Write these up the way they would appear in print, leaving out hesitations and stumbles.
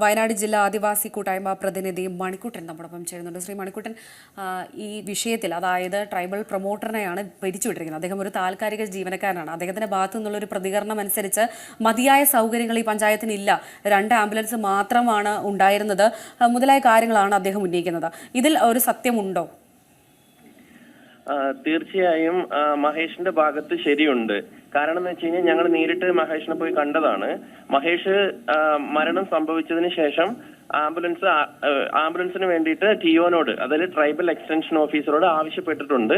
വയനാട് ജില്ലാ ആദിവാസി കൂട്ടായ്മ പ്രതിനിധി മണിക്കുട്ടൻ നമ്മോടൊപ്പം ചേരുന്നുണ്ട്. ശ്രീ മണിക്കുട്ടൻ, ഈ വിഷയത്തിൽ അതായത് ട്രൈബൽ പ്രൊമോട്ടറിനെയാണ് പിരിച്ചുവിട്ടിരിക്കുന്നത്. അദ്ദേഹം ഒരു താൽക്കാലിക ജീവനക്കാരനാണ്. അദ്ദേഹത്തിന്റെ ഭാഗത്തു നിന്നുള്ള ഒരു പ്രതികരണം അനുസരിച്ച് മതിയായ സൗകര്യങ്ങൾ ഈ പഞ്ചായത്തിന് ഇല്ല, 2 ആംബുലൻസ് മാത്രമാണ് ഉണ്ടായിരുന്നത് മുതലായ കാര്യങ്ങളാണ് അദ്ദേഹം ഉന്നയിക്കുന്നത്. ഇതിൽ ഒരു സത്യമുണ്ടോ? തീർച്ചയായും മഹേഷിന്റെ ഭാഗത്ത് ശരിയുണ്ട്. കാരണം എന്ന് വെച്ച് കഴിഞ്ഞാൽ ഞങ്ങൾ നേരിട്ട് മഹേഷിനെ പോയി കണ്ടതാണ്. മഹേഷ് മരണം സംഭവിച്ചതിന് ശേഷം ആംബുലൻസിന് വേണ്ടിയിട്ട് ടിഒനോട്, അതായത് ട്രൈബൽ എക്സ്റ്റൻഷൻ ഓഫീസറോട് ആവശ്യപ്പെട്ടിട്ടുണ്ട്.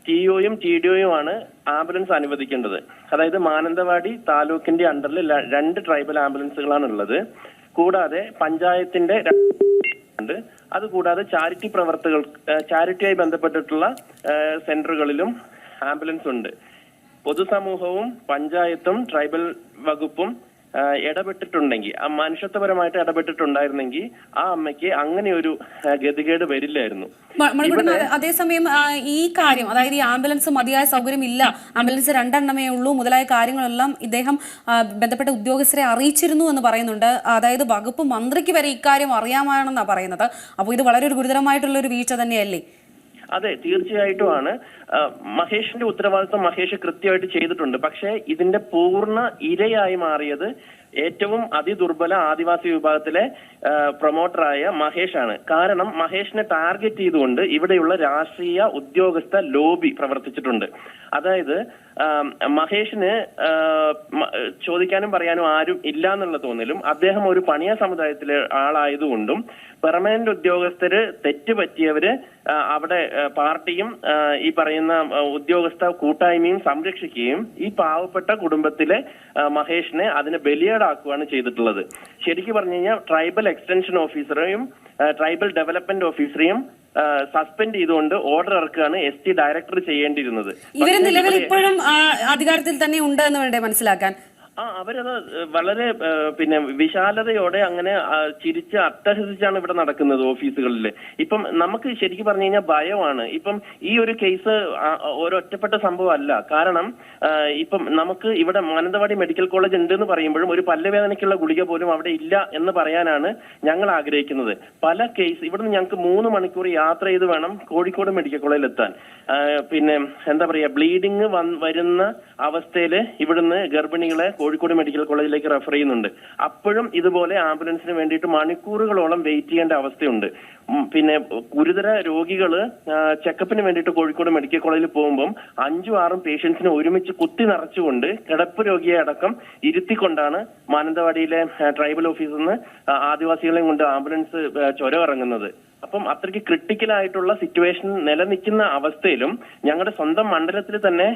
ടിഒയും ടിഡിഒയുമാണ് ആംബുലൻസ് അനുവദിക്കേണ്ടത്. അതായത് മാനന്തവാടി താലൂക്കിന്റെ അണ്ടറിൽ 2 ട്രൈബൽ ആംബുലൻസുകളാണ് ഉള്ളത്. കൂടാതെ പഞ്ചായത്തിന്റെ ഉണ്ട്. അതുകൂടാതെ ചാരിറ്റിയായി ബന്ധപ്പെട്ടിട്ടുള്ള സെന്ററുകളിലും ആംബുലൻസ് ഉണ്ട്. പൊതുസമൂഹവും പഞ്ചായത്തും ട്രൈബൽ വകുപ്പും ഇടപെട്ടിട്ടുണ്ടെങ്കിൽ, മനുഷ്യത്വപരമായിട്ട് ഇടപെട്ടിട്ടുണ്ടായിരുന്നെങ്കിൽ ആ അമ്മയ്ക്ക് അങ്ങനെ ഒരു ഗതികേട് വരില്ലായിരുന്നു. അതേസമയം ഈ കാര്യം, അതായത് ഈ ആംബുലൻസ് മതിയായ സൗകര്യം ഇല്ല, ആംബുലൻസ് 2 എണ്ണമേ ഉള്ളൂ മുതലായ കാര്യങ്ങളെല്ലാം ഇദ്ദേഹം ബന്ധപ്പെട്ട ഉദ്യോഗസ്ഥരെ അറിയിച്ചിരുന്നു എന്ന് പറയുന്നുണ്ട്. അതായത് വകുപ്പ് മന്ത്രിക്ക് വരെ ഇക്കാര്യം അറിയാമാണെന്നാണ് പറയുന്നത്. അപ്പോൾ ഇത് വളരെ ഒരു ഗുരുതരമായിട്ടുള്ള ഒരു വീഴ്ച തന്നെയല്ലേ? അതെ, തീർച്ചയായിട്ടുമാണ്. മഹേഷിന്റെ ഉത്തരവാദിത്വം മഹേഷ് കൃത്യമായിട്ട് ചെയ്തിട്ടുണ്ട്. പക്ഷേ ഇതിന്റെ പൂർണ്ണ ഇരയായി മാറിയത് ഏറ്റവും അതിദുർബല ആദിവാസി വിഭാഗത്തിലെ പ്രൊമോട്ടറായ മഹേഷാണ്. കാരണം മഹേഷിനെ ടാർഗറ്റ് ചെയ്തുകൊണ്ട് ഇവിടെയുള്ള രാഷ്ട്രീയ ഉദ്യോഗസ്ഥ ലോബി പ്രവർത്തിച്ചിട്ടുണ്ട്. അതായത് മഹേഷിന് ചോദിക്കാനും പറയാനും ആരും ഇല്ല എന്നുള്ള തോന്നലും, അദ്ദേഹം ഒരു പണിയ സമുദായത്തിലെ ആളായതുകൊണ്ടും പെർമനന്റ് ഉദ്യോഗസ്ഥര് തെറ്റ് പറ്റിയവര് അവിടെ പാർട്ടിയും ഈ പറയുന്ന ഉദ്യോഗസ്ഥ കൂട്ടായ്മയും സംരക്ഷിക്കുകയും ഈ പാവപ്പെട്ട കുടുംബത്തിലെ മഹേഷിനെ അതിനെ ബലിയാടാക്കുകയാണ് ചെയ്തിട്ടുള്ളത്. ശരിക്കും പറഞ്ഞു കഴിഞ്ഞാൽ ട്രൈബൽ എക്സ്റ്റൻഷൻ ഓഫീസറെയും ട്രൈബൽ ഡെവലപ്മെന്റ് ഓഫീസറെയും സസ്പെൻഡ് ചെയ്തുകൊണ്ട് ഓർഡർ ഇറക്കുകയാണ് ST ഡയറക്ടർ ചെയ്യേണ്ടിയിരുന്നത്. ഇവര് നിലവിൽ ഇപ്പോഴും അധികാരത്തിൽ തന്നെ ഉണ്ട് എന്ന് വേണ്ടേ മനസ്സിലാക്കാൻ? അവരത് വളരെ വിശാലതയോടെ അങ്ങനെ ചിരിച്ച് അട്ടഹസിച്ചാണ് ഇവിടെ നടക്കുന്നത് ഓഫീസുകളിൽ. ഇപ്പം നമുക്ക് ശരിക്കും പറഞ്ഞു കഴിഞ്ഞാൽ ഭയമാണ്. ഇപ്പം ഈ ഒരു കേസ് ഒരൊറ്റപ്പെട്ട സംഭവം അല്ല. കാരണം ഇപ്പം നമുക്ക് ഇവിടെ മാനന്തവാടി മെഡിക്കൽ കോളേജ് ഉണ്ട് എന്ന് പറയുമ്പോഴും ഒരു പല്ലുവേദനയ്ക്കുള്ള ഗുളിക പോലും അവിടെ ഇല്ല എന്ന് പറയാനാണ് ഞങ്ങൾ ആഗ്രഹിക്കുന്നത്. പല കേസ് ഇവിടുന്ന് ഞങ്ങൾക്ക് 3 മണിക്കൂർ യാത്ര ചെയ്ത് വേണം കോഴിക്കോട് മെഡിക്കൽ കോളേജിൽ എത്താൻ. ബ്ലീഡിങ് വരുന്ന അവസ്ഥയില് ഇവിടുന്ന് ഗർഭിണികളെ കോഴിക്കോട് മെഡിക്കൽ കോളേജിലേക്ക് റെഫർ ചെയ്യുന്നുണ്ട്. അപ്പോഴും ഇതുപോലെ ആംബുലൻസിന് വേണ്ടിയിട്ട് മണിക്കൂറുകളോളം വെയിറ്റ് ചെയ്യേണ്ട അവസ്ഥയുണ്ട്. ഗുരുതര രോഗികള് ചെക്കപ്പിന് വേണ്ടിയിട്ട് കോഴിക്കോട് മെഡിക്കൽ കോളേജിൽ പോകുമ്പോൾ 5-6 പേഷ്യൻസിനെ ഒരുമിച്ച് കുത്തി നിറച്ചുകൊണ്ട് കിടപ്പ് രോഗിയെ അടക്കം ഇരുത്തിക്കൊണ്ടാണ് മാനന്തവാടിയിലെ ട്രൈബൽ ഓഫീസിൽ നിന്ന് ആദിവാസികളെയും കൊണ്ട് ആംബുലൻസ് ചുരം ഇറങ്ങുന്നത്. അപ്പം അത്രയ്ക്ക് ക്രിട്ടിക്കൽ ആയിട്ടുള്ള സിറ്റുവേഷൻ നിലനിൽക്കുന്ന അവസ്ഥയിലും ഞങ്ങളുടെ സ്വന്തം മണ്ഡലത്തിൽ തന്നെ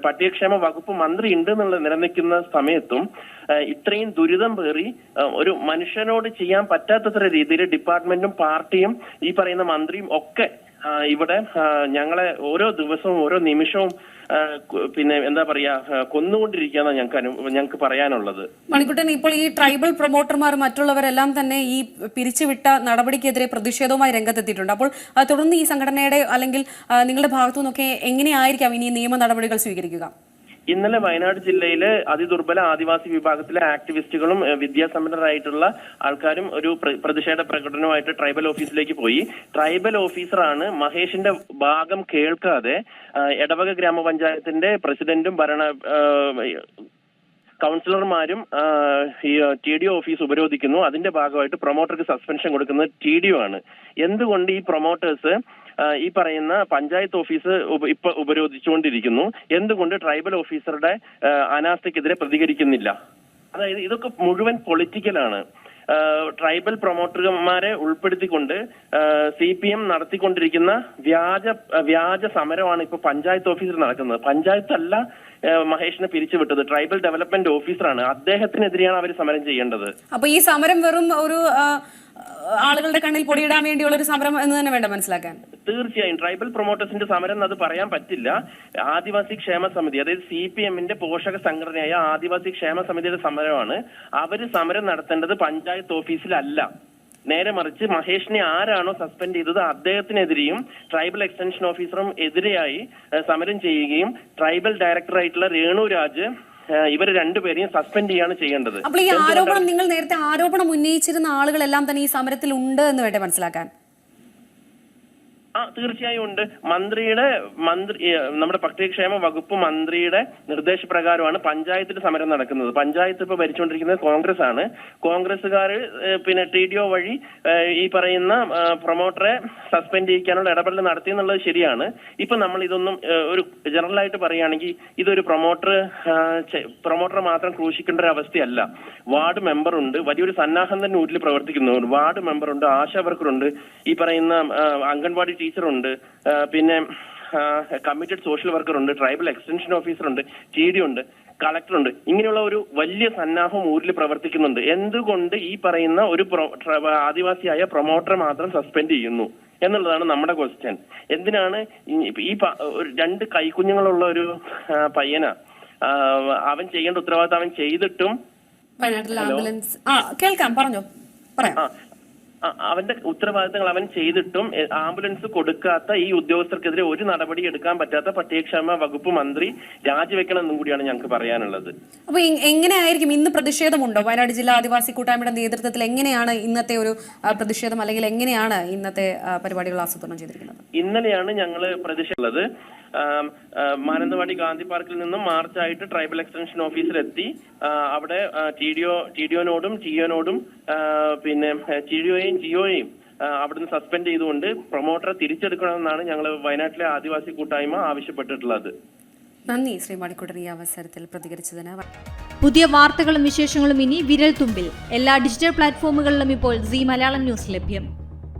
പട്ടികക്ഷേമ വകുപ്പ് മന്ത്രി ഉണ്ട് എന്നുള്ള നിലനിൽക്കുന്ന സമയത്തും ഇത്രയും ദുരിതം പേറി ഒരു മനുഷ്യനോട് ചെയ്യാൻ പറ്റാത്തത്ര രീതിയിൽ ഡിപ്പാർട്ട്മെന്റും പാർട്ടിയും ഈ പറയുന്ന മന്ത്രിയും ഒക്കെ ഇവിടെ ഞങ്ങളെ ഓരോ ദിവസവും ഓരോ നിമിഷവും കൊന്നുകൊണ്ടിരിക്കുകയാണ് ഞങ്ങൾക്ക് പറയാനുള്ളത്. മണിക്കുട്ടൻ, ഇപ്പോൾ ഈ ട്രൈബൽ പ്രൊമോട്ടർമാർ മറ്റുള്ളവരെല്ലാം തന്നെ ഈ പിരിച്ചുവിട്ട നടപടിക്കെതിരെ പ്രതിഷേധവുമായി രംഗത്തെത്തിയിട്ടുണ്ട്. അപ്പോൾ തുടർന്ന് ഈ സംഘടനയുടെ അല്ലെങ്കിൽ നിങ്ങളുടെ ഭാഗത്തു നിന്നൊക്കെ എങ്ങനെയായിരിക്കാം ഇനി നിയമ നടപടികൾ സ്വീകരിക്കുക? ഇന്നലെ വയനാട് ജില്ലയിലെ അതിദുർബല ആദിവാസി വിഭാഗത്തിലെ ആക്ടിവിസ്റ്റുകളും വിദ്യാസമ്പന്നരായിട്ടുള്ള ആൾക്കാരും ഒരു പ്രതിഷേധ പ്രകടനവുമായിട്ട് ട്രൈബൽ ഓഫീസിലേക്ക് പോയി. ട്രൈബൽ ഓഫീസറാണ് മഹേഷിന്റെ ഭാഗം കേൾക്കാതെ എടവക ഗ്രാമപഞ്ചായത്തിന്റെ പ്രസിഡന്റും കൗൺസിലർമാരും ഈ TDO ഓഫീസ് ഉപരോധിക്കുന്നു. അതിന്റെ ഭാഗമായിട്ട് പ്രൊമോട്ടർക്ക് സസ്പെൻഷൻ കൊടുക്കുന്നത് TDO ആണ്. എന്തുകൊണ്ട് ഈ പ്രൊമോട്ടേഴ്സ് ഈ പറയുന്ന പഞ്ചായത്ത് ഓഫീസ് ഇപ്പൊ ഉപരോധിച്ചുകൊണ്ടിരിക്കുന്നു? എന്തുകൊണ്ട് ട്രൈബൽ ഓഫീസറുടെ അനാസ്ഥയ്ക്കെതിരെ പ്രതികരിക്കുന്നില്ല? അതായത് ഇതൊക്കെ മുഴുവൻ പൊളിറ്റിക്കലാണ്. ട്രൈബൽ പ്രൊമോട്ടർമാരെ ഉൾപ്പെടുത്തിക്കൊണ്ട് CPM നടത്തിക്കൊണ്ടിരിക്കുന്ന വ്യാജ സമരമാണ് ഇപ്പൊ പഞ്ചായത്ത് ഓഫീസിൽ നടക്കുന്നത്. പഞ്ചായത്തല്ല മഹേഷിനെ പിരിച്ചുവിട്ടത്, ട്രൈബൽ ഡെവലപ്മെന്റ് ഓഫീസറാണ്. അദ്ദേഹത്തിനെതിരെയാണ് അവർ സമരം ചെയ്യേണ്ടത്. അപ്പൊ ഈ സമരം വെറും ഒരു ആളുകളുടെ കണ്ണിൽ പൊടിയിടാൻ വേണ്ടിയുള്ള ഒരു സമരം എന്ന് തന്നെ വേണ്ട മനസ്സിലാക്കാൻ? തീർച്ചയായും ട്രൈബൽ പ്രൊമോട്ടേഴ്സിന്റെ സമരം അത് പറയാൻ പറ്റില്ല. ആദിവാസി ക്ഷേമ സമിതി, അതായത് CPMന്റെ പോഷക സംഘടനയായ ആദിവാസി ക്ഷേമ സമിതിയുടെ സമരമാണ്. അവര് സമരം നടത്തേണ്ടത് പഞ്ചായത്ത് ഓഫീസിലല്ല. നേരെ മറിച്ച് മഹേഷിനെ ആരാണോ സസ്പെൻഡ് ചെയ്തത് അദ്ദേഹത്തിനെതിരെയും ട്രൈബൽ എക്സ്റ്റൻഷൻ ഓഫീസറും എതിരെയായി സമരം ചെയ്യുകയും ട്രൈബൽ ഡയറക്ടറായിട്ടുള്ള രേണു രാജ് ഇവർ രണ്ടുപേരെയും സസ്പെൻഡ് ചെയ്യാണ് ചെയ്യേണ്ടത്. അപ്പോൾ ഈ ആരോപണം, നിങ്ങൾ നേരത്തെ ആരോപണം ഉന്നയിച്ചിരുന്ന ആളുകളെല്ലാം തന്നെ ഈ സമരത്തിൽ ഉണ്ട് എന്ന് വേണ്ടേ മനസ്സിലാക്കാൻ? തീർച്ചയായും ഉണ്ട്. നമ്മുടെ പട്ടികക്ഷേമ വകുപ്പ് മന്ത്രിയുടെ നിർദ്ദേശപ്രകാരമാണ് പഞ്ചായത്തിൽ സമരം നടക്കുന്നത്. പഞ്ചായത്ത് ഇപ്പൊ ഭരിച്ചുകൊണ്ടിരിക്കുന്നത് കോൺഗ്രസ് ആണ്. കോൺഗ്രസ്സുകാർ പിന്നെ TDO വഴി ഈ പറയുന്ന പ്രൊമോട്ടറെ സസ്പെൻഡ് ചെയ്യിക്കാനുള്ള ഇടപെടൽ നടത്തി എന്നുള്ളത് ശരിയാണ്. ഇപ്പൊ നമ്മൾ ഇതൊന്നും ഒരു ജനറൽ ആയിട്ട് പറയുകയാണെങ്കിൽ ഇതൊരു പ്രൊമോട്ടറെ മാത്രം ക്രൂശിക്കേണ്ട ഒരു അവസ്ഥയല്ല. വാർഡ് മെമ്പർ ഉണ്ട്, വലിയൊരു സന്നാഹം തന്നെ ഊരിൽ പ്രവർത്തിക്കുന്നു. വാർഡ് മെമ്പർ ഉണ്ട്, ആശാ വർക്കർ ഉണ്ട്, ഈ പറയുന്ന അംഗൻവാടി ടീച്ചറുണ്ട്, പിന്നെ കമ്മിറ്റഡ് സോഷ്യൽ വർക്കർ ഉണ്ട്, ട്രൈബൽ എക്സ്റ്റൻഷൻ ഓഫീസർ ഉണ്ട്, TD ഉണ്ട്, കളക്ടർ ഉണ്ട്. ഇങ്ങനെയുള്ള ഒരു വലിയ സന്നാഹം ഊരിൽ പ്രവർത്തിക്കുന്നുണ്ട്. എന്തുകൊണ്ട് ഈ പറയുന്ന ഒരു ആദിവാസിയായ പ്രൊമോട്ടറെ മാത്രം സസ്പെൻഡ് ചെയ്യുന്നു എന്നുള്ളതാണ് നമ്മുടെ ക്വസ്റ്റ്യൻ. എന്തിനാണ് ഈ രണ്ട് കൈക്കുഞ്ഞുങ്ങളുള്ള ഒരു പയ്യന അവൻ ചെയ്യേണ്ട ഉത്തരവാദിത്തം അവൻ ചെയ്തിട്ടും കേൾക്കാം, പറഞ്ഞോ, പറയാം. അവന്റെ ഉത്തരവാദിത്തങ്ങൾ അവൻ ചെയ്തിട്ടും ആംബുലൻസ് കൊടുക്കാത്ത ഈ ഉദ്യോഗസ്ഥർക്കെതിരെ ഒരു നടപടി എടുക്കാൻ പറ്റാത്ത പട്ടികക്ഷേമ വകുപ്പ് മന്ത്രി രാജിവെക്കണം എന്നും കൂടിയാണ് ഞങ്ങൾക്ക് പറയാനുള്ളത്. അപ്പൊ എങ്ങനെയായിരിക്കും ഇന്ന് പ്രതിഷേധമുണ്ടോ? വയനാട് ജില്ലാ ആദിവാസി കൂട്ടായ്മയുടെ നേതൃത്വത്തിൽ എങ്ങനെയാണ് ഇന്നത്തെ ഒരു പ്രതിഷേധം, അല്ലെങ്കിൽ എങ്ങനെയാണ് ഇന്നത്തെ പരിപാടികൾ ആസൂത്രണം ചെയ്തിരിക്കുന്നത്? ഇന്നലെയാണ് ഞങ്ങൾ പ്രതിഷേധമുള്ളത്. മാനന്തവാടി ഗാന്ധി പാർക്കിൽ നിന്നും മാർച്ചായിട്ട് ട്രൈബൽ എക്സ്റ്റൻഷൻ ഓഫീസിലെത്തി അവിടെ TDOനോടും TOനോടും പിന്നെ TDOയെയും GOയെയും അവിടുന്ന് സസ്പെൻഡ് ചെയ്തുകൊണ്ട് പ്രൊമോട്ടറെ തിരിച്ചെടുക്കണമെന്നാണ് ഞങ്ങൾ വയനാട്ടിലെ ആദിവാസി കൂട്ടായ്മ ആവശ്യപ്പെട്ടിട്ടുള്ളത്. നന്ദി ശ്രീ മണിക്കുട്ടൻ ഈ അവസരത്തിൽ പ്രതികരിച്ചതിന്. പുതിയ വാർത്തകളും വിശേഷങ്ങളും ഇനി വിരൽ തുമ്പിൽ. എല്ലാ ഡിജിറ്റൽ പ്ലാറ്റ്ഫോമുകളിലും ഇപ്പോൾ Zee മലയാളം ന്യൂസ് ലഭ്യം.